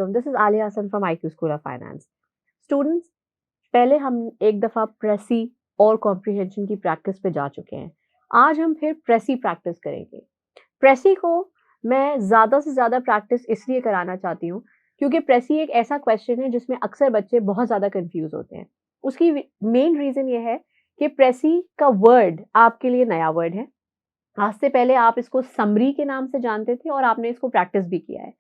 Welcome. This is Alia Hasan from IQ school of finance. Students, पहले हम एक दफ़ा प्रेसी और कॉम्प्रिहेंशन की प्रैक्टिस पे जा चुके हैं। आज हम फिर प्रेसी प्रैक्टिस करेंगे। प्रेसी को मैं ज़्यादा से ज़्यादा प्रैक्टिस इसलिए कराना चाहती हूँ क्योंकि प्रेसी एक ऐसा क्वेश्चन है जिसमें अक्सर बच्चे बहुत ज़्यादा कंफ्यूज होते हैं। उसकी मेन रीज़न ये है कि प्रेसी का वर्ड आपके लिए नया वर्ड है। आज से पहले आप इसको समरी के नाम से जानते थे और आपने इसको प्रैक्टिस भी किया है।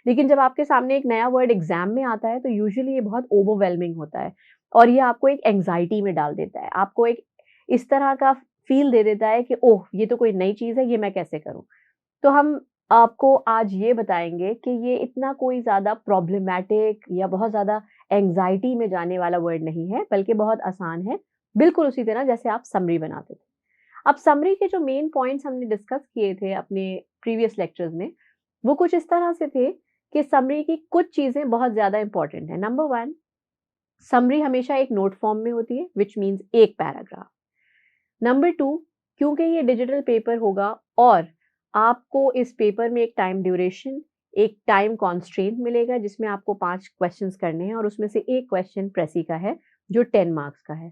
लेकिन जब आपके सामने एक नया वर्ड एग्जाम में आता है तो यूजुअली ये बहुत ओवरवेलमिंग होता है और ये आपको एक एंग्जाइटी में डाल देता है। आपको एक इस तरह का फील दे देता है कि ओह, ये तो कोई नई चीज़ है, ये मैं कैसे करूँ? तो हम आपको आज ये बताएँगे कि ये इतना कोई ज़्यादा प्रॉब्लमैटिक या बहुत ज़्यादा एंग्जायटी में जाने वाला वर्ड नहीं है, बल्कि बहुत आसान है, बिल्कुल उसी तरह जैसे आप समरी बनाते थे। अब समरी के जो मेन पॉइंट्स हमने डिस्कस किए थे अपने प्रीवियस लेक्चर्स में, वो कुछ इस तरह से थे कि समरी की कुछ चीज़ें बहुत ज़्यादा इम्पोर्टेंट हैं। नंबर 1, समरी हमेशा एक नोट फॉर्म में होती है, व्हिच मीन्स एक पैराग्राफ। नंबर 2, क्योंकि ये डिजिटल पेपर होगा और आपको इस पेपर में एक टाइम ड्यूरेशन, एक टाइम कॉन्स्ट्रेंट मिलेगा जिसमें आपको 5 क्वेश्चंस करने हैं और उसमें से एक क्वेश्चन प्रेसी का है जो 10 मार्क्स का है।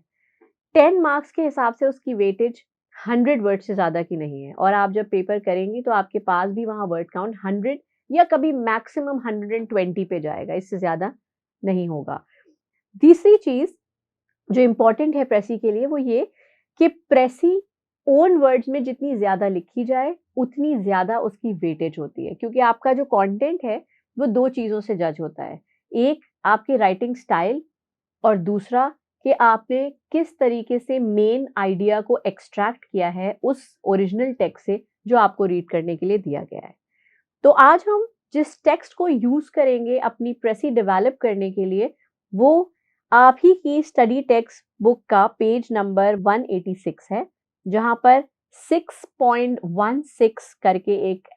10 मार्क्स के हिसाब से उसकी वेटेज 100 वर्ड से ज़्यादा की नहीं है और आप जब पेपर करेंगी तो आपके पास भी वहाँ वर्ड काउंट 100 या कभी मैक्सिमम 120 पे जाएगा, इससे ज़्यादा नहीं होगा। तीसरी चीज़ जो इम्पोर्टेंट है प्रेसी के लिए वो ये कि प्रेसी ओन वर्ड्स में जितनी ज़्यादा लिखी जाए उतनी ज़्यादा उसकी वेटेज होती है, क्योंकि आपका जो कंटेंट है वो 2 चीज़ों से जज होता है। एक, आपकी राइटिंग स्टाइल और दूसरा कि आपने किस तरीके से मेन आइडिया को एक्सट्रैक्ट किया है उस ओरिजिनल टेक्स्ट से जो आपको रीड करने के लिए दिया गया है। तो आज हम जिस टेक्स्ट को यूज करेंगे अपनी प्रेसी डेवलप करने के लिए वो आप ही की स्टडी टेक्स्ट बुक का पेज नंबर 186 है, जहां पर 6.16 करके एक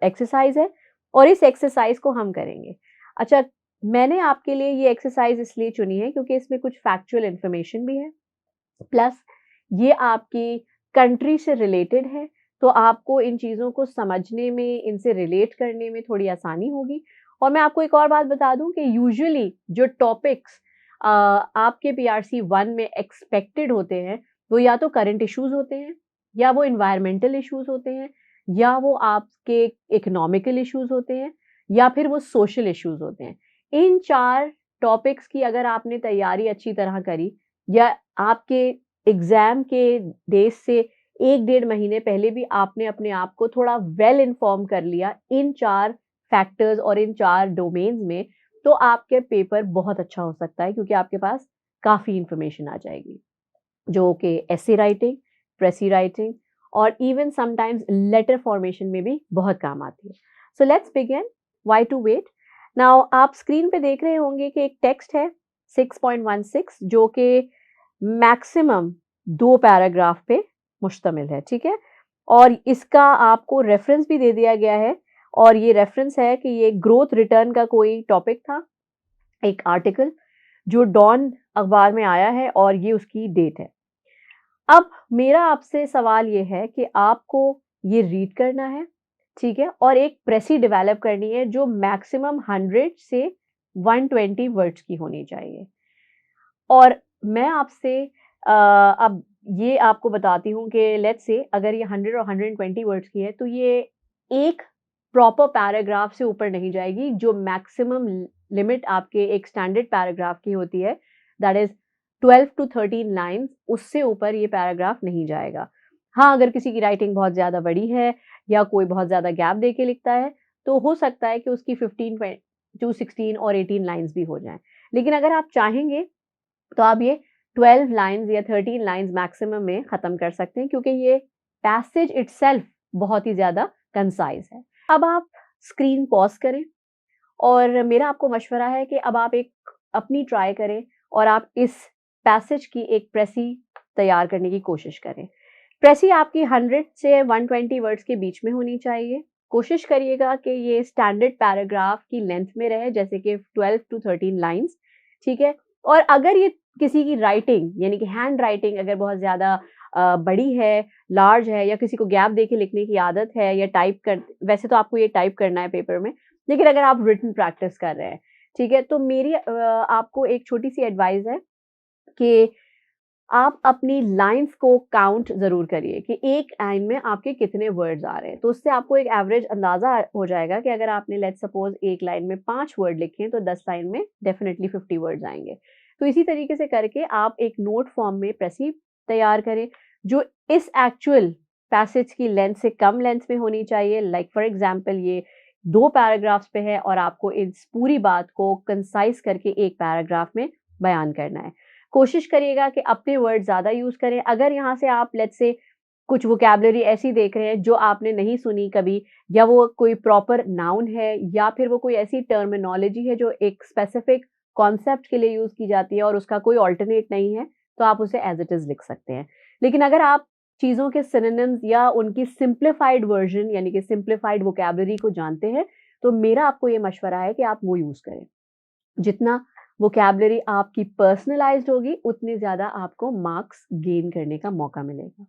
एक्सरसाइज है और इस एक्सरसाइज को हम करेंगे। अच्छा, मैंने आपके लिए ये एक्सरसाइज इसलिए चुनी है क्योंकि इसमें कुछ फैक्चुअल इंफॉर्मेशन भी है, प्लस ये आपकी कंट्री से रिलेटेड है, तो आपको इन चीज़ों को समझने में, इनसे रिलेट करने में थोड़ी आसानी होगी। और मैं आपको एक और बात बता दूं कि यूजुअली जो टॉपिक्स आपके PRC 1 में एक्सपेक्टेड होते हैं, वो या तो करंट इश्यूज होते हैं, या वो इन्वायरमेंटल इश्यूज होते हैं, या वो आपके इकोनॉमिकल इश्यूज होते हैं, या फिर वो सोशल इश्यूज होते हैं। इन 4 टॉपिक्स की अगर आपने तैयारी अच्छी तरह करी या आपके एग्जाम के डेज से 1 डेढ़ महीने पहले भी आपने अपने आप को थोड़ा वेल इन्फॉर्म कर लिया इन 4 फैक्टर्स और इन 4 डोमेन्स में, तो आपके पेपर बहुत अच्छा हो सकता है क्योंकि आपके पास काफ़ी इंफॉर्मेशन आ जाएगी जो कि एसे राइटिंग, प्रेसी राइटिंग और इवन समटाइम्स लेटर फॉर्मेशन में भी बहुत काम आती है। So let's begin. Why to wait. Now आप स्क्रीन पे देख रहे होंगे कि एक टेक्स्ट है 6.16 जो कि मैक्सिमम 2 पैराग्राफ पे मुश्तमिल है, ठीक है? और इसका आपको रेफरेंस भी दे दिया गया है और ये रेफरेंस है कि ये ग्रोथ रिटर्न का कोई टॉपिक था, एक आर्टिकल जो डॉन अखबार में आया है और ये उसकी डेट है। अब मेरा आपसे सवाल ये है कि आपको ये रीड करना है, ठीक है? और एक प्रेसी डेवलप करनी है जो मैक्सिमम 100 से 120 वर्ड्स की होनी चाहिए। और मैं आपसे अब ये आपको बताती हूँ कि लेट्स से अगर ये 100 और 120 वर्ड्स की है तो ये एक प्रॉपर पैराग्राफ से ऊपर नहीं जाएगी, जो मैक्सिमम लिमिट आपके एक स्टैंडर्ड पैराग्राफ की होती है, दैट इज 12 टू 13 लाइन्स, उससे ऊपर ये पैराग्राफ नहीं जाएगा। हाँ, अगर किसी की राइटिंग बहुत ज़्यादा बड़ी है या कोई बहुत ज़्यादा गैप दे के लिखता है तो हो सकता है कि उसकी 15 टू 16 और 18 लाइन्स भी हो जाएं। लेकिन अगर आप चाहेंगे तो आप ये 12 लाइन्स या 13 लाइन्स मैक्सिमम में ख़त्म कर सकते हैं क्योंकि ये पैसेज इटसेल्फ बहुत ही ज़्यादा कंसाइज है। अब आप स्क्रीन पॉज करें और मेरा आपको मशवरा है कि अब आप एक अपनी ट्राई करें और आप इस पैसेज की एक प्रेसी तैयार करने की कोशिश करें। प्रेसी आपकी 100 से 120 वर्ड्स के बीच में होनी चाहिए। कोशिश करिएगा कि ये स्टैंडर्ड पैराग्राफ की लेंथ में रहे, जैसे कि 12 टू 13 लाइन्स, ठीक है? और अगर ये किसी की राइटिंग यानी कि हैंड राइटिंग अगर बहुत ज़्यादा बड़ी है, लार्ज है, या किसी को गैप दे के लिखने की आदत है या टाइप कर, वैसे तो आपको ये टाइप करना है पेपर में, लेकिन अगर आप रिटन प्रैक्टिस कर रहे हैं, ठीक है, तो मेरी आपको एक छोटी सी एडवाइस है कि आप अपनी लाइन्स को काउंट ज़रूर करिए कि एक लाइन में आपके कितने वर्ड्स आ रहे हैं। तो उससे आपको एक एवरेज अंदाज़ा हो जाएगा कि अगर आपने लेट्स सपोज़ एक लाइन में 5 वर्ड लिखे हैं, तो 10 लाइन में डेफ़िनिटली 50 वर्ड्स आएँगे। तो इसी तरीके से करके आप एक नोट फॉर्म में प्रेसी तैयार करें, जो इस एक्चुअल पैसेज की लेंथ से कम लेंथ में होनी चाहिए। लाइक फॉर एग्ज़ाम्पल ये 2 पैराग्राफ्स पे है और आपको इस पूरी बात को कंसाइज़ करके एक पैराग्राफ में बयान करना है। कोशिश करिएगा कि अपने वर्ड ज़्यादा यूज़ करें। अगर यहाँ से आप लेट्स से कुछ वोकैब्युलरी ऐसी देख रहे हैं जो आपने नहीं सुनी कभी, या वो कोई प्रॉपर नाउन है, या फिर वो कोई ऐसी टर्मिनोलॉजी है जो एक स्पेसिफिक कॉन्सेप्ट के लिए यूज़ की जाती है और उसका कोई अल्टरनेट नहीं है, तो आप उसे एज़ इट इज़ लिख सकते हैं। लेकिन अगर आप चीज़ों के सिनोनिम्स या उनकी सिम्प्लीफाइड वर्ज़न यानी कि सिम्प्लीफाइड वोकैब्युलरी को जानते हैं, तो मेरा आपको ये मशवरा है कि आप वो यूज़ करें। जितना वोकैब्युलरी आपकी पर्सनलाइज्ड होगी, उतनी ज़्यादा आपको मार्क्स गेन करने का मौका मिलेगा।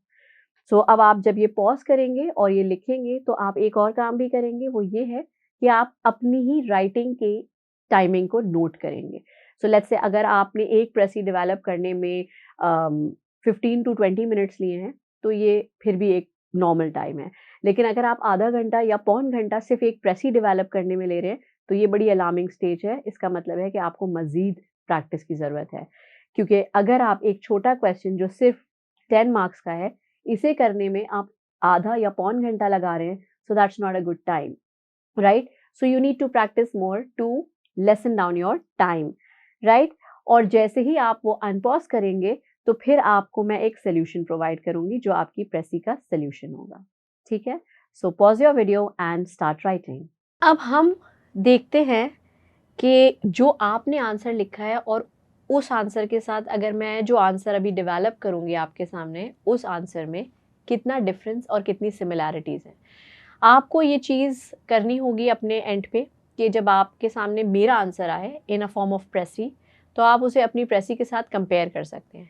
सो अब आप जब ये पॉज़ करेंगे और ये लिखेंगे, तो आप एक और काम भी करेंगे, वो ये है कि आप अपनी ही राइटिंग की टाइमिंग को नोट करेंगे। सो लेट्स से अगर आपने एक प्रेसी डेवलप करने में 15 टू 20 मिनट्स लिए हैं, तो ये फिर भी एक नॉर्मल टाइम है। लेकिन अगर आप आधा घंटा या पौन घंटा सिर्फ़ एक प्रेसी डेवलप करने में ले रहे हैं, तो ये बड़ी अलार्मिंग स्टेज है। इसका मतलब है कि आपको मज़ीद प्रैक्टिस की ज़रूरत है। क्योंकि अगर आप एक छोटा क्वेश्चन जो सिर्फ़ 10 मार्क्स का है, इसे करने में आप आधा या पौन घंटा लगा रहे हैं, so that's not a good time, right? So you need to practice more to lessen down your time, right? और जैसे ही आप वो अनपॉज़ करेंगे, तो फिर आपको मैं एक सॉल्यूशन प्रोवाइड करूँगी जो आपकी प्रेसी का सॉल्यूशन होगा, ठीक है? So pause your video and start writing. अब हम देखते हैं कि जो आपने आंसर लिखा है और उस आंसर के साथ अगर मैं जो आंसर अभी डेवलप करूँगी आपके सामने, उस आंसर में कितना डिफरेंस और कितनी सिमिलैरिटीज़ हैं। आपको ये चीज़ करनी होगी अपने एंड पे कि जब आपके सामने मेरा आंसर आए इन अ फॉर्म ऑफ प्रेसी, तो आप उसे अपनी प्रेसी के साथ कंपेयर कर सकते हैं।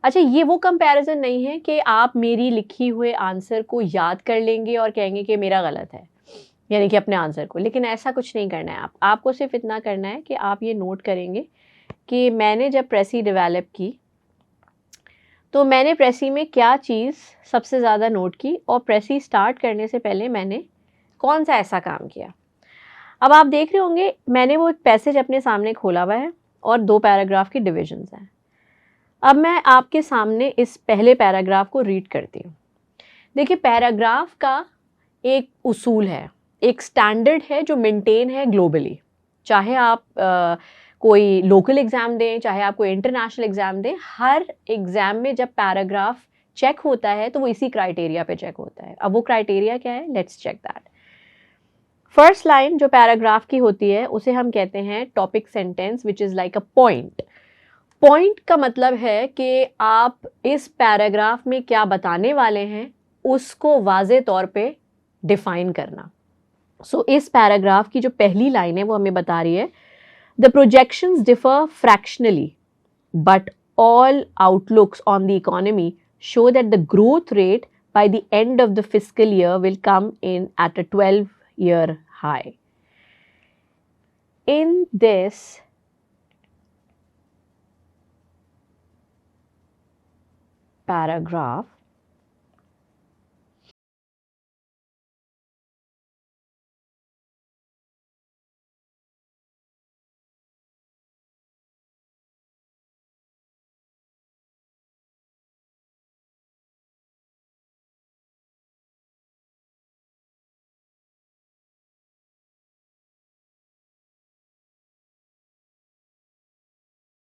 अच्छा, ये वो कंपैरिज़न नहीं है कि आप मेरी लिखी हुए आंसर को याद कर लेंगे और कहेंगे कि मेरा गलत है, यानी कि अपने आंसर को। लेकिन ऐसा कुछ नहीं करना है। आपको सिर्फ़ इतना करना है कि आप ये नोट करेंगे कि मैंने जब प्रेसी डेवलप की, तो मैंने प्रेसी में क्या चीज़ सबसे ज़्यादा नोट की और प्रेसी स्टार्ट करने से पहले मैंने कौन-सा ऐसा काम किया। अब आप देख रहे होंगे मैंने वो एक पैसेज अपने सामने खोला हुआ है और 2 पैराग्राफ की डिविजन्स हैं। अब मैं आपके सामने इस पहले पैराग्राफ को रीड करती हूँ। देखिए, पैराग्राफ का एक उसूल है, एक स्टैंडर्ड है जो मेंटेन है ग्लोबली। चाहे आप कोई लोकल एग्ज़ाम दें, चाहे आप कोई इंटरनेशनल एग्ज़ाम दें, हर एग्ज़ाम में जब पैराग्राफ चेक होता है तो वो इसी क्राइटेरिया पे चेक होता है। अब वो क्राइटेरिया क्या है? Let's check that. First line जो पैराग्राफ की होती है उसे हम कहते हैं topic sentence which is like a point. Point का मतलब है कि आप इस पैराग्राफ में क्या बताने वाले हैं उसको वाज़े तौर पे डिफाइन करना। सो इस पैराग्राफ की जो पहली लाइन है वो हमें बता रही है, the projections differ fractionally but all outlooks on the economy show that the growth rate by the end of the fiscal year will come in at a 12-year high. In this paragraph,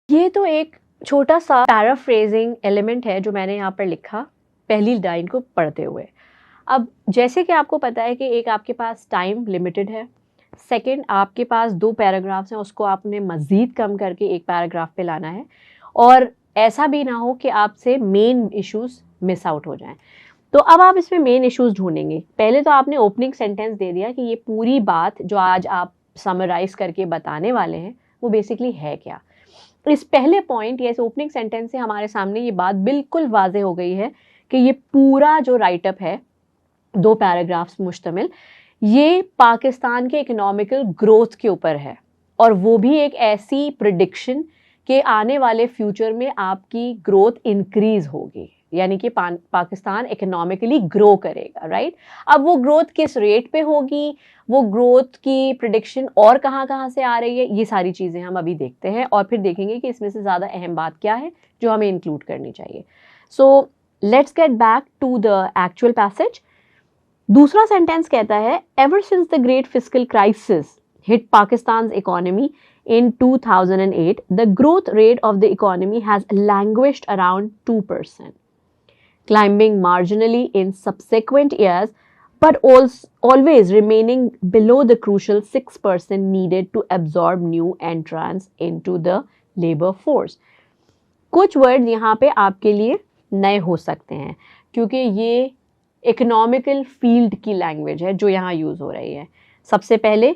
ये तो एक छोटा सा paraphrasing element है जो मैंने यहाँ पर लिखा पहली लाइन को पढ़ते हुए। अब जैसे कि आपको पता है कि एक आपके पास टाइम लिमिटेड है, सेकंड आपके पास 2 पैराग्राफ्स हैं, उसको आपने मज़ीद कम करके एक पैराग्राफ पे लाना है और ऐसा भी ना हो कि आपसे मेन इश्यूज़ मिस आउट हो जाएं। तो अब आप इसमें मेन इश्यूज़ ढूंढेंगे। पहले तो आपने ओपनिंग सेंटेंस दे दिया कि ये पूरी बात जो आज आप समराइज़ करके बताने वाले हैं वो बेसिकली है क्या। इस पहले पॉइंट या इस ओपनिंग सेंटेंस से हमारे सामने ये बात बिल्कुल वाज़ेह हो गई है कि ये पूरा जो राइटअप है 2 पैराग्राफ्स मुश्तमिल, ये पाकिस्तान के इकोनॉमिकल ग्रोथ के ऊपर है, और वो भी एक ऐसी प्रिडिक्शन कि आने वाले फ्यूचर में आपकी ग्रोथ इंक्रीज होगी, यानी कि पाकिस्तान इकोनॉमिकली ग्रो करेगा, राइट। अब वो ग्रोथ किस रेट पे होगी, वो ग्रोथ की प्रिडिक्शन और कहाँ से आ रही है, ये सारी चीज़ें हम अभी देखते हैं और फिर देखेंगे कि इसमें से ज़्यादा अहम बात क्या है जो हमें इंक्लूड करनी चाहिए। So let's get back to the actual passage. दूसरा सेंटेंस कहता है, ever since the great fiscal crisis hit Pakistan's economy in 2008, the growth rate of the economy has languished around 2%, climbing marginally in subsequent years, but always remaining below the crucial 6% needed to absorb new entrants into the labor force. कुछ word यहाँ पे आपके लिए नए हो सकते हैं क्योंकि ये इकोनॉमिकल फील्ड की लैंग्वेज है जो यहाँ यूज़ हो रही है। सबसे पहले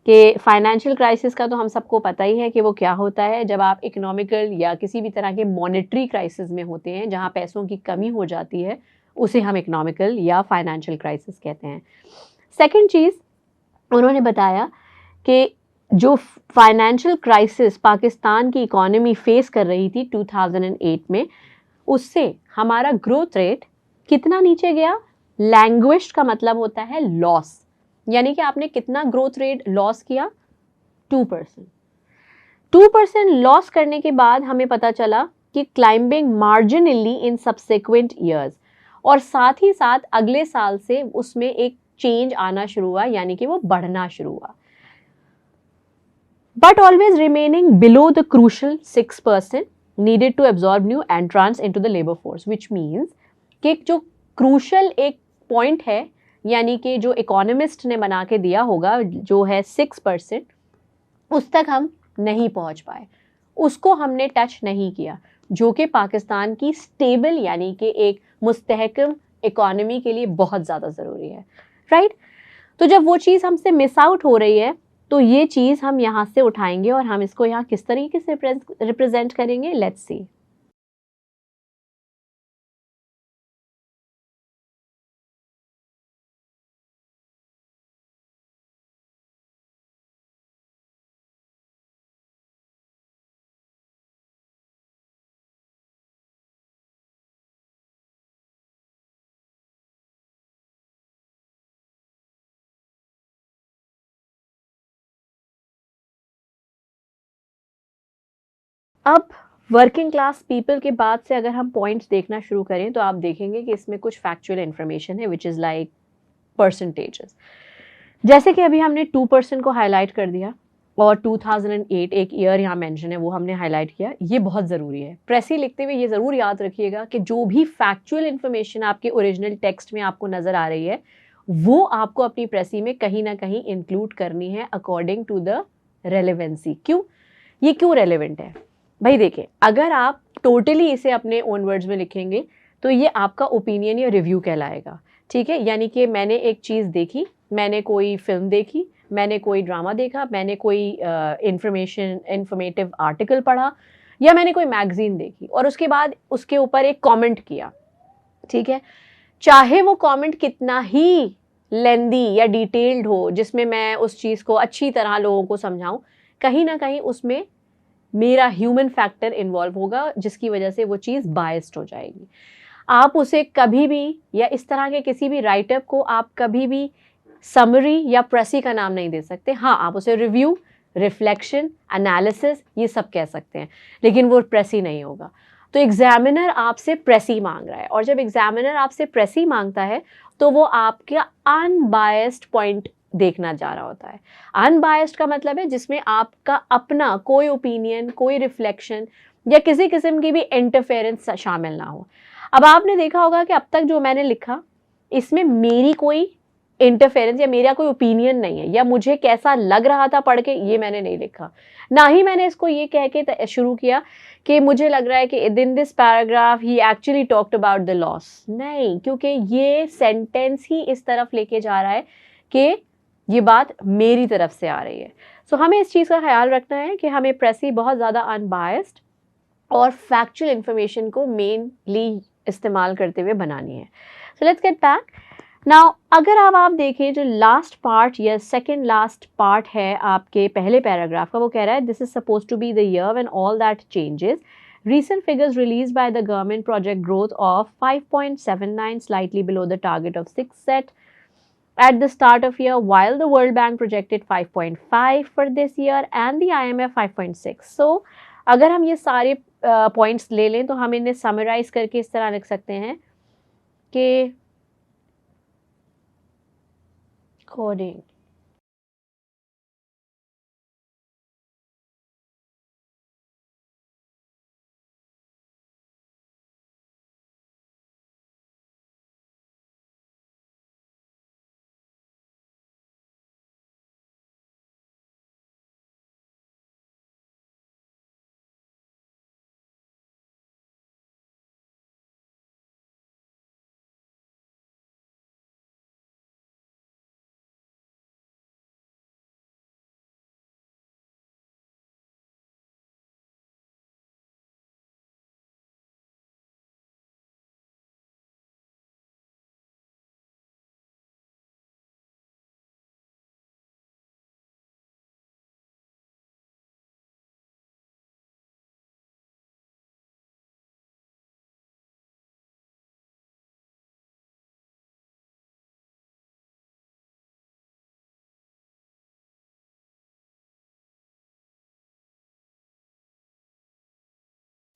कि फाइनेंशियल क्राइसिस का तो हम सबको पता ही है कि वो क्या होता है। जब आप इकोनॉमिकल या किसी भी तरह के मॉनेटरी क्राइसिस में होते हैं जहाँ पैसों की कमी हो जाती है, उसे हम इकोनॉमिकल या फाइनेंशियल क्राइसिस कहते हैं। सेकंड चीज़ उन्होंने बताया कि जो फाइनेंशियल क्राइसिस पाकिस्तान की इकोनॉमी फेस कर रही थी 2008 में, उससे हमारा ग्रोथ रेट कितना नीचे गया। लैंग्वेज का मतलब होता है लॉस, यानी कि आपने कितना ग्रोथ रेट लॉस किया, 2%। 2% लॉस करने के बाद हमें पता चला कि climbing marginally in subsequent years, और साथ ही साथ अगले साल से उसमें एक चेंज आना शुरू हुआ, यानी कि वो बढ़ना शुरू हुआ। But always remaining below the crucial 6% needed to absorb new entrants into the labour force, which means कि जो क्रूशल एक पॉइंट है, यानी कि जो इकोनॉमिस्ट ने बना के दिया होगा जो है 6%, उस तक हम नहीं पहुंच पाए, उसको हमने टच नहीं किया, जो कि पाकिस्तान की स्टेबल यानी कि एक मुस्तहकम इकोनॉमी के लिए बहुत ज़्यादा ज़रूरी है, राइट। तो जब वो चीज़ हमसे मिस आउट हो रही है तो ये चीज़ हम यहाँ से उठाएंगे और हम इसको यहाँ किस तरीके से रिप्रेजेंट करेंगे, लेट्स सी। अब वर्किंग क्लास पीपल के बाद से अगर हम पॉइंट्स देखना शुरू करें तो आप देखेंगे कि इसमें कुछ फैक्चुअल इन्फॉर्मेशन है विच इज़ लाइक परसेंटेजेस। जैसे कि अभी हमने 2% को हाईलाइट कर दिया और 2008 एक ईयर यहाँ मेंशन है वो हमने हाईलाइट किया, ये बहुत ज़रूरी है। प्रेसी लिखते हुए ये ज़रूर याद रखिएगा कि जो भी फैक्चुअल इन्फॉर्मेशन आपके ओरिजिनल टेक्स्ट में आपको नज़र आ रही है वो आपको अपनी प्रेसी में कहीं ना कहीं इंक्लूड करनी है अकॉर्डिंग टू द रेलेवेंसी। क्यों, ये क्यों रेलेवेंट है भाई? देखिए, अगर आप टोटली इसे अपने ओन वर्ड्स में लिखेंगे तो ये आपका ओपिनियन या रिव्यू कहलाएगा, ठीक है। यानी कि मैंने एक चीज़ देखी, मैंने कोई फिल्म देखी, मैंने कोई ड्रामा देखा, मैंने कोई इंफॉर्मेटिव आर्टिकल पढ़ा या मैंने कोई मैगजीन देखी और उसके बाद उसके ऊपर एक कमेंट किया, ठीक है। चाहे वो कमेंट कितना ही लेंदी या डिटेल्ड हो जिसमें मैं उस चीज़ को अच्छी तरह लोगों को समझाऊं, कहीं ना कहीं उसमें मेरा ह्यूमन फैक्टर इन्वॉल्व होगा जिसकी वजह से वो चीज़ बायस्ड हो जाएगी। आप उसे कभी भी या इस तरह के किसी भी राइटअप को आप कभी भी समरी या प्रेसी का नाम नहीं दे सकते। हाँ, आप उसे रिव्यू, रिफ्लेक्शन, एनालिसिस ये सब कह सकते हैं, लेकिन वो प्रेसी नहीं होगा। तो एग्जामिनर आपसे प्रेसी मांग रहा है और जब एग्जामिनर आपसे प्रेसी मांगता है तो वो आपका अनबायस्ड पॉइंट देखना जा रहा होता है। अनबायस्ड का मतलब है जिसमें आपका अपना कोई ओपिनियन, कोई रिफ्लेक्शन या किसी किस्म की भी इंटरफेरेंस शामिल ना हो। अब आपने देखा होगा कि अब तक जो मैंने लिखा इसमें मेरी कोई इंटरफेरेंस या मेरा कोई ओपिनियन नहीं है, या मुझे कैसा लग रहा था पढ़ के ये मैंने नहीं लिखा। ना ही मैंने इसको ये कह के शुरू किया कि मुझे लग रहा है कि in this paragraph he actually talked about the loss. नहीं, क्योंकि ये सेंटेंस ही इस तरफ लेके जा रहा है कि ये बात मेरी तरफ से आ रही है। सो हमें इस चीज़ का ख्याल रखना है कि हमें प्रेसी बहुत ज़्यादा अनबायस्ड और फैक्चुअल इंफॉर्मेशन को मेनली इस्तेमाल करते हुए बनानी है। So let's get back. Now अगर अब आप देखें जो लास्ट पार्ट या सेकेंड लास्ट पार्ट है आपके पहले पैराग्राफ का, वो कह रहा है this is suppose to be the year when all that changes. Recent figures released by the government project growth of 5.79, slightly below the target of 6 set at the start of year, while the World Bank projected 5.5 for this year and the IMF 5.6. So अगर हम ये सारे points ले लें तो हम इन्हें summarise करके इस तरह लिख सकते हैं कि according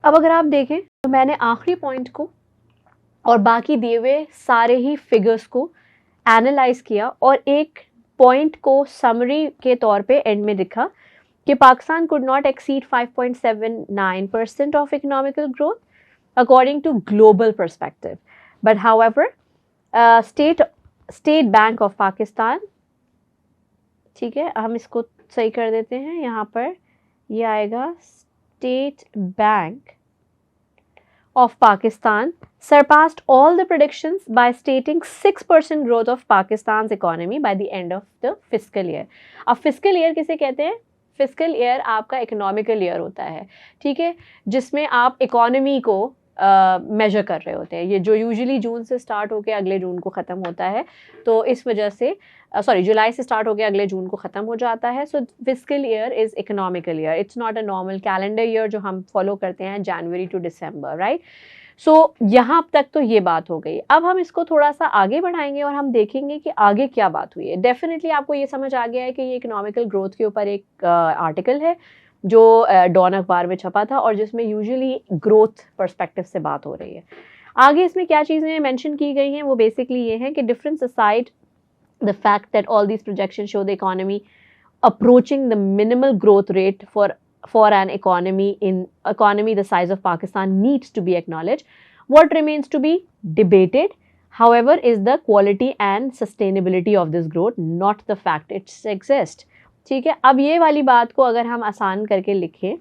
अब अगर आप देखें तो मैंने आखिरी पॉइंट को और बाकी दिए हुए सारे ही फिगर्स को एनालाइज किया और एक पॉइंट को समरी के तौर पे एंड में लिखा कि Pakistan could not exceed 5.79% of economical growth according to global perspective, but however state bank of Pakistan, ठीक है हम इसको सही कर देते हैं, यहाँ पर ये आएगा state bank of Pakistan surpassed all the predictions by stating 6% growth of Pakistan's economy by the end of the fiscal year. अब fiscal year किसे कहते हैं? fiscal year आपका economical year होता है, ठीक है, जिसमें आप economy को मेजर कर रहे होते हैं. ये जो यूजुअली जून से स्टार्ट होकर अगले जून को ख़त्म होता है, तो इस वजह से जुलाई से स्टार्ट होकर अगले जून को ख़त्म हो जाता है. So fiscal year is economical year, it's not a normal calendar year जो हम फॉलो करते हैं जनवरी टू दिसंबर, राइट. सो यहाँ तक तो ये बात हो गई. अब हम इसको थोड़ा सा आगे बढ़ाएंगे और हम देखेंगे कि आगे क्या बात हुई है. डेफिनेटली आपको ये समझ आ गया है कि ये इकोनॉमिकल ग्रोथ के ऊपर एक आर्टिकल है जो डॉन अखबार में छपा था और जिसमें यूजुअली ग्रोथ पर्सपेक्टिव से बात हो रही है. आगे इसमें क्या चीज़ें मेंशन की गई हैं वो बेसिकली ये हैं कि difference aside the fact that all these projections show the economy approaching the minimal growth rate for an economy the size of Pakistan needs to be acknowledged. What remains to be debated, however, is the quality and sustainability of this growth, not the fact it exists. ठीक है, अब ये वाली बात को अगर हम आसान करके लिखें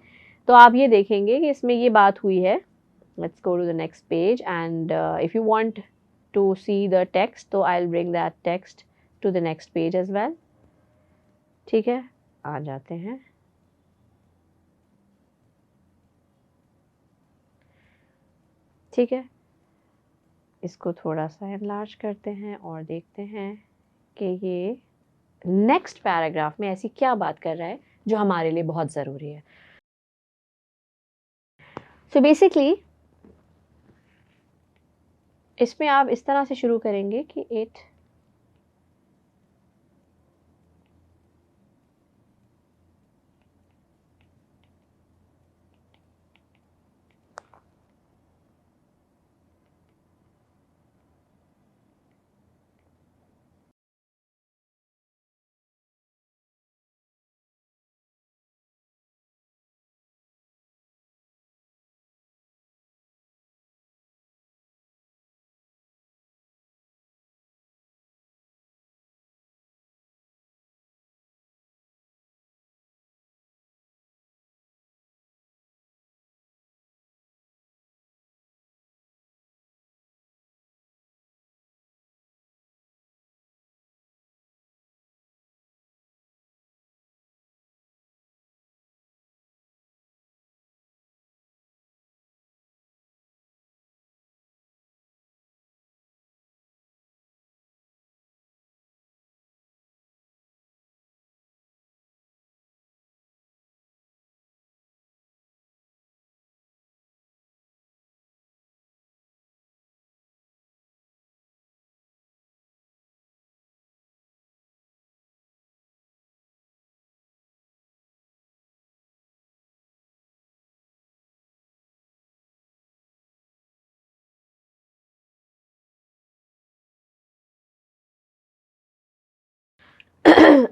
तो आप ये देखेंगे कि इसमें ये बात हुई है. Let's go to the next page and if you want to see the text, so I'll bring that text to the next page as well. ठीक है, आ जाते हैं. ठीक है, इसको थोड़ा सा एनलार्ज करते हैं और देखते हैं कि ये नेक्स्ट पैराग्राफ में ऐसी क्या बात कर रहा है जो हमारे लिए बहुत ज़रूरी है. सो बेसिकली इसमें आप इस तरह से शुरू करेंगे कि इट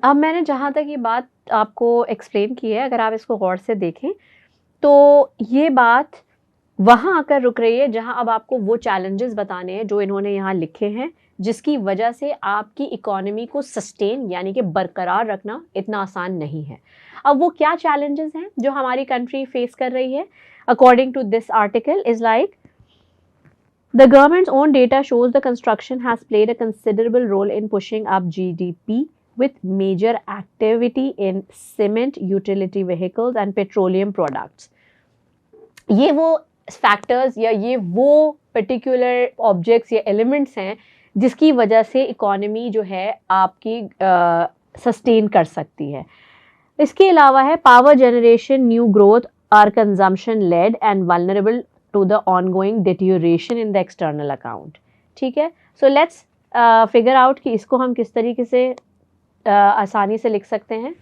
अब मैंने जहाँ तक ये बात आपको एक्सप्लेन की है, अगर आप इसको गौर से देखें तो ये बात वहाँ आकर रुक रही है जहाँ अब आपको वो चैलेंजेस बताने हैं जो इन्होंने यहाँ लिखे हैं, जिसकी वजह से आपकी इकोनॉमी को सस्टेन यानी कि बरकरार रखना इतना आसान नहीं है। अब वो क्या चैलेंजेस हैं जो हमारी कंट्री फेस कर रही है? According to this article is like the government's own data shows the construction has played a considerable role in pushing up GDP with major activity in cement, utility vehicles and petroleum products. ये वो factors या ये वो particular objects या elements हैं जिसकी वजह से इकोनॉमी जो है आपकी सस्टेन कर सकती है। इसके अलावा है power generation, new growth are consumption led and vulnerable to the ongoing deterioration in the external account. ठीक है, सो लेट्स फिगर आउट कि इसको हम किस तरीके से आसानी से लिख सकते हैं।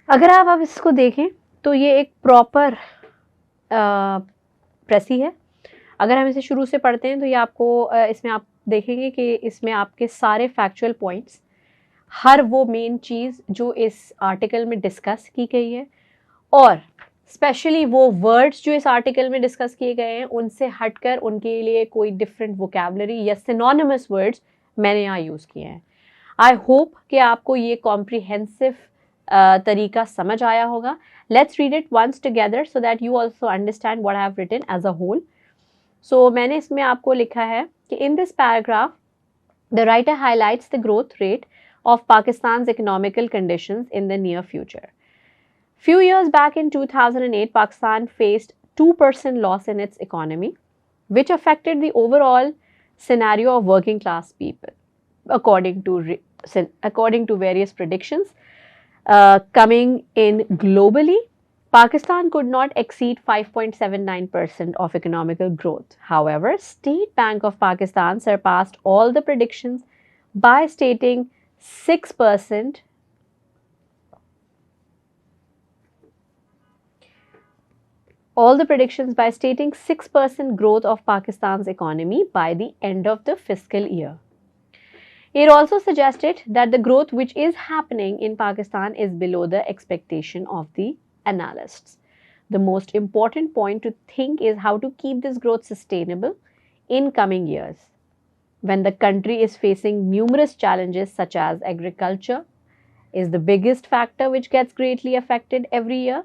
अगर आप अब इसको देखें तो ये एक प्रॉपर प्रेसी है। अगर हम इसे शुरू से पढ़ते हैं तो ये आपको इसमें आप देखेंगे कि इसमें आपके सारे फैक्चुअल पॉइंट्स, हर वो मेन चीज़ जो इस आर्टिकल में डिस्कस की गई है और स्पेशली वो वर्ड्स जो इस आर्टिकल में डिस्कस किए गए हैं उनसे हटकर उनके लिए कोई डिफरेंट वोकैबुलरी या सिनोनिमस वर्ड्स मैंने यहाँ यूज़ किए हैं। आई होप कि आपको ये कॉम्प्रिहेंसिव तरीका समझ आया होगा। Let's read it once together so that you also understand what I have written as a whole. So मैंने इसमें आपको लिखा है कि in this paragraph the writer highlights the growth rate of Pakistan's economical conditions in the near future. Few years back in 2008, Pakistan faced 2% loss in its economy, which affected the overall scenario of working class people, according to various predictions. Coming in globally, Pakistan could not exceed 5.79% of economical growth. However, State Bank of Pakistan surpassed all the predictions by stating 6% all the predictions by stating 6% growth of Pakistan's economy by the end of the fiscal year. It also suggested that the growth which is happening in Pakistan is below the expectation of the analysts. The most important point to think is how to keep this growth sustainable in coming years. when the country is facing numerous challenges such as agriculture is the biggest factor which gets greatly affected every year.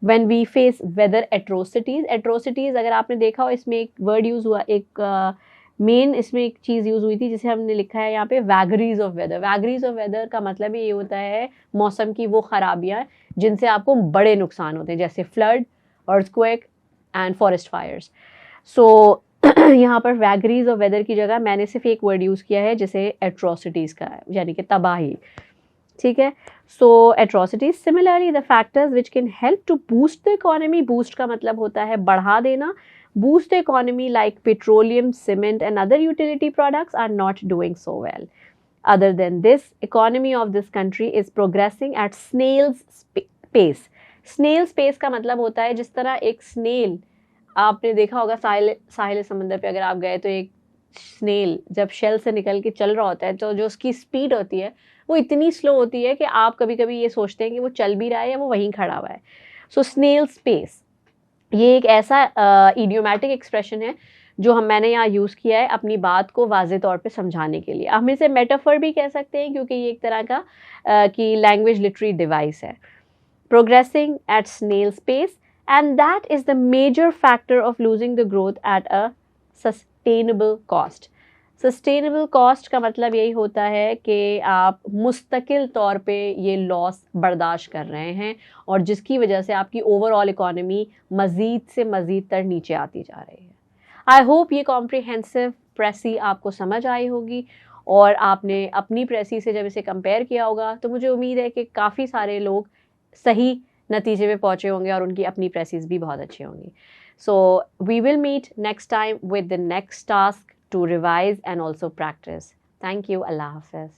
When we face weather atrocities अगर आपने देखा हो इसमें एक word use हुआ, एक main इसमें एक चीज़ यूज़ हुई थी जिसे हमने लिखा है यहाँ पे vagaries of weather. Vagaries of weather का मतलब ये होता है मौसम की वो खराबियाँ जिनसे आपको बड़े नुकसान होते हैं, जैसे flood, earthquake and forest fires. So यहाँ पर वैगरीज ऑफ वेदर की जगह मैंने सिर्फ एक वर्ड यूज़ किया है जिसे एट्रोसिटीज़ का है, यानी कि तबाही। ठीक है, so atrocities similarly the factors which can help to boost the economy. Boost का मतलब होता है बढ़ा देना। Boost the economy like petroleum, cement and other utility products are not doing so well. Other than this, economy of this country is progressing at snail's pace. Snail's pace का मतलब होता है जिस तरह एक स्नेल, आपने देखा होगा साहिल समंदर पे अगर आप गए तो एक स्नेल जब शेल से निकल के चल रहा होता है तो जो उसकी स्पीड होती है वो इतनी स्लो होती है कि आप कभी कभी ये सोचते हैं कि वो चल भी रहा है या वो वहीं खड़ा हुआ है. सो स्नेल्स पेस ये एक ऐसा इडियोमैटिक एक्सप्रेशन है जो मैंने यहाँ यूज़ किया है अपनी बात को वाज़े तौर पे समझाने के लिए. हम इसे मेटाफर भी कह सकते हैं क्योंकि ये एक तरह का की लैंग्वेज लिटरेरी डिवाइस है. Progressing at snail's pace and that is the major factor of losing the growth at a sustainable cost. Sustainable cost का मतलब यही होता है कि आप मुस्तकिल तौर पे ये लॉस बर्दाश्त कर रहे हैं और जिसकी वजह से आपकी ओवरऑल इकॉनमी मज़ीद से मज़ीद तर नीचे आती जा रही है. आई होप ये कॉम्प्रिहेंसिव प्रेसी आपको समझ आई होगी और आपने अपनी प्रेसी से जब इसे कंपेयर किया होगा तो मुझे उम्मीद है कि काफ़ी सारे लोग सही नतीजे पे पहुँचे होंगे और उनकी अपनी प्रेसीज भी बहुत अच्छी होंगी. So we will meet next time with the next task to revise and also practice. Thank you. Allah Hafiz.